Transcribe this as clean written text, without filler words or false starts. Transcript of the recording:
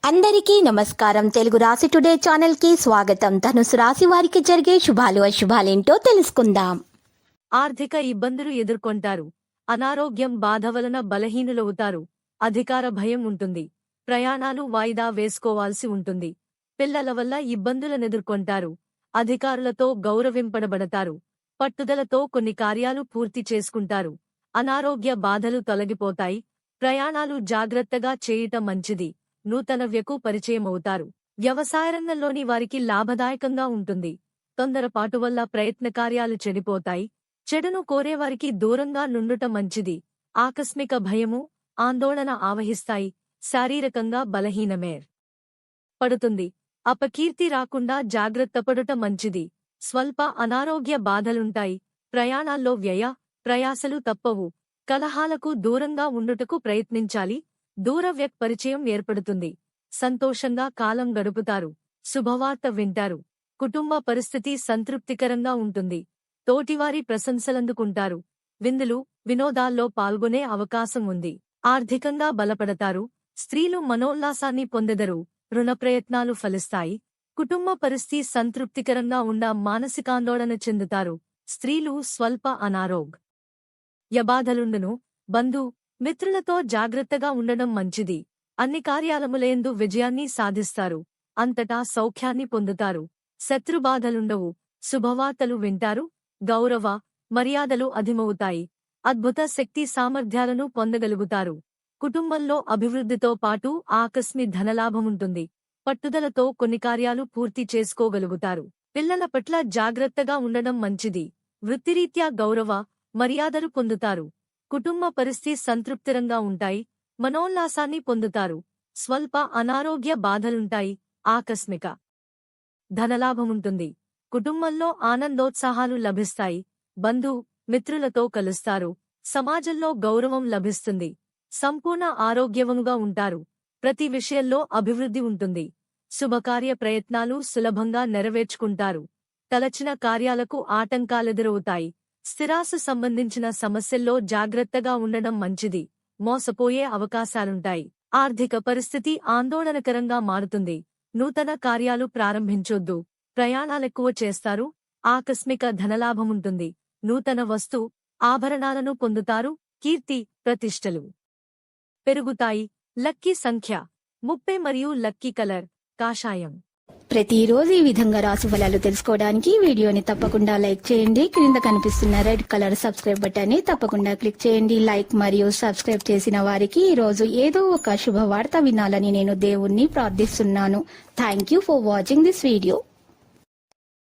అందరికీ నమస్కారం. తెలుగు రాశి టుడే ఛానల్ కి స్వాగతం. ధనుసు రాశి వారికి జరిగే శుభాలు అశుభాలేంటో తెలుసుకుందాం. ఆర్థిక ఇబ్బందులు ఎదుర్కొంటారు. అనారోగ్యం బాధ వలన బలహీనులవుతారు. అధికార భయం ఉంటుంది. ప్రయాణాలు వాయిదా వేసుకోవాల్సి ఉంటుంది. పిల్లల వల్ల ఇబ్బందులనెదుర్కొంటారు. అధికారులతో గౌరవింపబడతారు. పట్టుదలతో కొన్ని కార్యాలు పూర్తి చేసుకుంటారు. అనారోగ్య బాధలు తొలగిపోతాయి. ప్రయాణాలు జాగ్రత్తగా చేయటం మంచిది. నూతన వ్యకు పరిచయమవుతారు. వ్యవసాయ రంగంలోని వారికి లాభదాయకంగా ఉంటుంది. తొందరపాటు వల్ల ప్రయత్న కార్యాలు చెడిపోతాయి. చెడును కోరేవారికి దూరంగా నుండుట మంచిది. ఆకస్మిక భయము, ఆందోళన ఆవహిస్తాయి. శారీరకంగా బలహీనమే పడుతుంది. అపకీర్తి రాకుండా జాగ్రత్తపడుట మంచిది. స్వల్ప అనారోగ్య బాధలుంటాయి. ప్రయాణాల్లో ప్రయాసలు తప్పవు. కలహాలకు దూరంగా ఉండుటకు ప్రయత్నించాలి. దూర వ్యక్ పరిచయం ఏర్పడుతుంది. సంతోషంగా కాలం గడుపుతారు. శుభవార్త వింటారు. కుటుంబ పరిస్థితి సంతృప్తికరంగా ఉంటుంది. తోటివారి ప్రశంసలందుకుంటారు. విందులు, వినోదాల్లో పాల్గొనే అవకాశం ఉంది. ఆర్థికంగా బలపడతారు. స్త్రీలు మనోల్లాసాన్ని పొందెదరు. రుణ ప్రయత్నాలు ఫలిస్తాయి. కుటుంబ పరిస్థితి సంతృప్తికరంగా ఉండా మానసికాందోళన చెందుతారు. స్త్రీలు స్వల్ప అనారోగ్య బాధలుండును. బంధు మిత్రులతో జాగ్రత్తగా ఉండడం మంచిది. అన్ని కార్యాలములందు విజయాన్ని సాధిస్తారు. అంతటా సౌఖ్యాన్ని పొందుతారు. శత్రుబాధలుండవు. శుభవార్తలు వింటారు. గౌరవ మర్యాదలు అధిమవుతాయి. అద్భుత శక్తి సామర్థ్యాలను పొందగలుగుతారు. కుటుంబంలో అభివృద్ధితో పాటు ఆకస్మిక ధనలాభముంటుంది. పట్టుదలతో కొన్ని కార్యాలు పూర్తి చేసుకోగలుగుతారు. పిల్లల పట్ల జాగ్రత్తగా ఉండడం మంచిది. వృత్తిరీత్యా గౌరవ మర్యాదలు పొందుతారు. కుటుంబ పరిస్థితి సంతృప్తికరంగా ఉంటాయి. మనోల్లాసాన్ని పొందుతారు. స్వల్ప అనారోగ్య బాధలుంటాయి. ఆకస్మిక ధనలాభముంటుంది. కుటుంబంలో ఆనందోత్సాహాలు లభిస్తాయి. బంధు మిత్రులతో కలుస్తారు. సమాజంలో గౌరవం లభిస్తుంది. సంపూర్ణ ఆరోగ్యవంగా ఉంటారు. ప్రతి విషయంలో అభివృద్ధి ఉంటుంది. శుభకార్య ప్రయత్నాలు సులభంగా నెరవేర్చుకుంటారు. తలచిన కార్యాలకు ఆటంకాలెదురవుతాయి. స్థిరాసు సంబంధించిన సమస్యల్లో జాగ్రత్తగా ఉండడం మంచిది. మోసపోయే అవకాశాలుంటాయి. ఆర్థిక పరిస్థితి ఆందోళనకరంగా మారుతుంది. నూతన కార్యాలు ప్రారంభించొద్దు. ప్రయాణాలెక్కువ చేస్తారు. ఆకస్మిక ధనలాభముంటుంది. నూతన ఆభరణాలను పొందుతారు. కీర్తి ప్రతిష్టలు పెరుగుతాయి. లక్కీ సంఖ్య 30 మరియు లక్కీ కలర్ కాషాయం. ప్రతిరోజు ఈ విధంగా రాశి ఫలాలు తెలుసుకోవడానికి వీడియోని తప్పకుండా లైక్ చేయండి. క్రింద కనిపిస్తున్న రెడ్ కలర్ సబ్స్క్రైబ్ బటన్ ని తప్పకుండా క్లిక్ చేయండి. లైక్ మరియు సబ్స్క్రైబ్ చేసిన వారికి ఈ రోజు ఏదో ఒక శుభవార్త వినాలని నేను దేవుణ్ణి ప్రార్థిస్తున్నాను. Thank you for watching this video.